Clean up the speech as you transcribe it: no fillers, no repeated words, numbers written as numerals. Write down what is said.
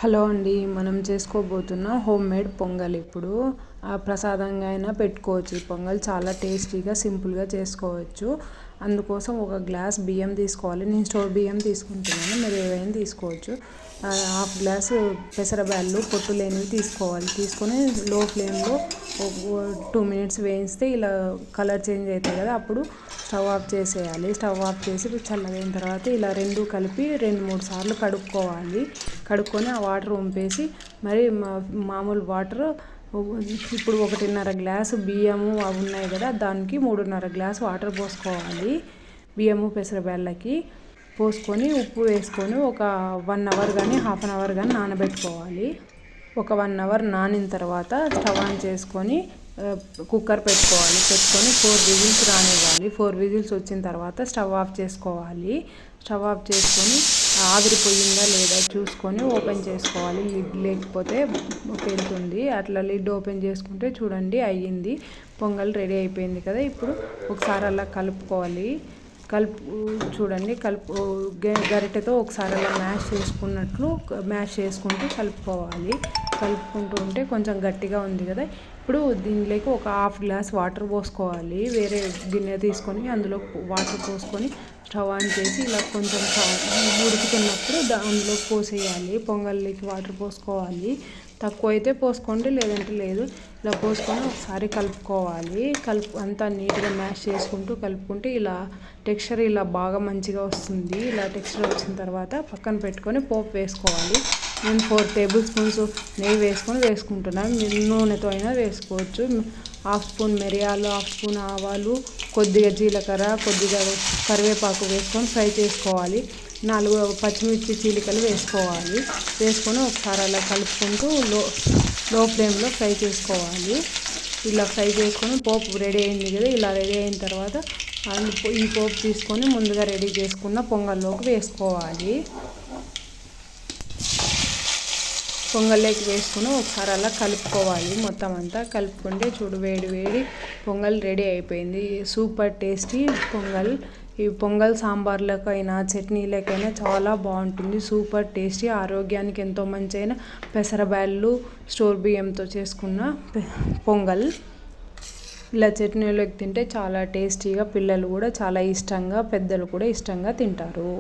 Hello అండి, మనం చేసుకోబోతున్న home made pongal. ఇప్పుడు ప్రసాదంగా అయినా పెట్టుకోవచ్చు. ఈ పొంగల్ చాలా టేస్టీగా సింపుల్గా చేసుకోవచ్చు. అందుకోసం ఒక గ్లాస్ బియ్యం తీసుకోవాలి. నేను స్టోర్ బియ్యం తీసుకుంటున్నాను, మీరు ఏవైనా తీసుకోవచ్చు. హాఫ్ గ్లాసు పెసరబ్యాళ్ళు పొట్టు లేనివి తీసుకోవాలి. తీసుకొని లో ఫ్లేమ్లో 2 మినిట్స్ వేయిస్తే ఇలా కలర్ చేంజ్ అవుతాయి కదా, అప్పుడు స్టవ్ ఆఫ్ చేసేయాలి. స్టవ్ ఆఫ్ చేసి చల్లగైన తర్వాత ఇలా రెండు కలిపి 2-3 సార్లు కడుక్కోవాలి. కడుక్కొని ఆ వాటర్ వంపేసి మరి మామూలు వాటర్, ఇప్పుడు 1.5 గ్లాసు బియ్యము అవి ఉన్నాయి కదా, దానికి 3.5 గ్లాసు వాటర్ పోసుకోవాలి. బియ్యము పెసరబ్యాళ్ళకి పోసుకొని ఉప్పు వేసుకొని ఒక 1 అవర్ కానీ హాఫ్ అన్ అవర్ కానీ నానబెట్టుకోవాలి. ఒక 1 అవర్ నానిన తర్వాత స్టవ్ ఆన్ చేసుకొని కుక్కర్ పెట్టుకొని 4 విజిల్స్ రానివ్వాలి. 4 విజిల్స్ వచ్చిన తర్వాత స్టవ్ ఆఫ్ చేసుకోవాలి. స్టవ్ ఆఫ్ చేసుకొని ఆవిరిపోయిందా లేదా చూసుకొని ఓపెన్ చేసుకోవాలి. లిడ్ లేకపోతే పేలుతుంది. అట్లా లిడ్ ఓపెన్ చేసుకుంటే చూడండి అయ్యింది, పొంగల్ రెడీ అయిపోయింది కదా. ఇప్పుడు ఒకసారి అలా కలుపుకోవాలి. చూడండి గరిటెతో ఒకసారి అలా మ్యాష్ చేసుకుంటూ కలుపుకోవాలి. కలుపుకుంటూ ఉంటే కొంచెం గట్టిగా ఉంది కదా, ఇప్పుడు దీనిలోకి ఒక హాఫ్ గ్లాస్ వాటర్ పోసుకోవాలి. వేరే గిన్నె తీసుకొని అందులో వాటర్ పోసుకొని స్టవ్ ఆన్ చేసి ఇలా కొంచెం ఉడుకుతున్నప్పుడు అందులో పోసేయాలి. పొంగల్లోకి వాటర్ పోసుకోవాలి. తక్కువ అయితే పోసుకోండి, లేదంటే లేదు. ఇలా పోసుకొని ఒకసారి కలుపుకోవాలి. అంతా నీట్గా మ్యాష్ చేసుకుంటూ కలుపుకుంటే ఇలా టెక్స్చర్ ఇలా బాగా మంచిగా వస్తుంది. ఇలా టెక్స్చర్ వచ్చిన తర్వాత పక్కన పెట్టుకొని పోపు వేసుకోవాలి. నేను 4 టేబుల్ స్పూన్స్ నెయ్యి వేసుకుంటున్నాను. మీరు నూనెతో అయినా వేసుకోవచ్చు. హాఫ్ స్పూన్ మిరియాలు, హాఫ్ స్పూన్ ఆవాలు, కొద్దిగా జీలకర్ర, కొద్దిగా కరివేపాకు వేసుకొని ఫ్రై చేసుకోవాలి. 4 పచ్చిమిర్చి చీలికలు వేసుకోవాలి. వేసుకొని ఒకసారి అలా కలుపుకుంటూ లో ఫ్లేమ్లో ఫ్రై చేసుకోవాలి. ఇలా ఫ్రై చేసుకొని పోపు రెడీ అయింది కదా, ఇలా రెడీ అయిన తర్వాత ఈ పోపు తీసుకొని ముందుగా రెడీ చేసుకున్న పొంగల్లోకి వేసుకోవాలి. పొంగల్లోకి వేసుకొని ఒకసారి అలా కలుపుకోవాలి. మొత్తం అంతా కలుపుకుంటే చూడు వేడి వేడి పొంగల్ రెడీ అయిపోయింది. Super tasty pongal. ఈ పొంగల్ సాంబార్లకైనా చట్నీలకైనా చాలా బాగుంటుంది. సూపర్ టేస్టీ, ఆరోగ్యానికి ఎంతో మంచైన పెసరబ్యాళ్ళు స్టోర్ బియ్యంతో చేసుకున్న పొంగల్. ఇలా చట్నీలోకి తింటే చాలా టేస్టీగా, పిల్లలు కూడా చాలా ఇష్టంగా, పెద్దలు కూడా ఇష్టంగా తింటారు.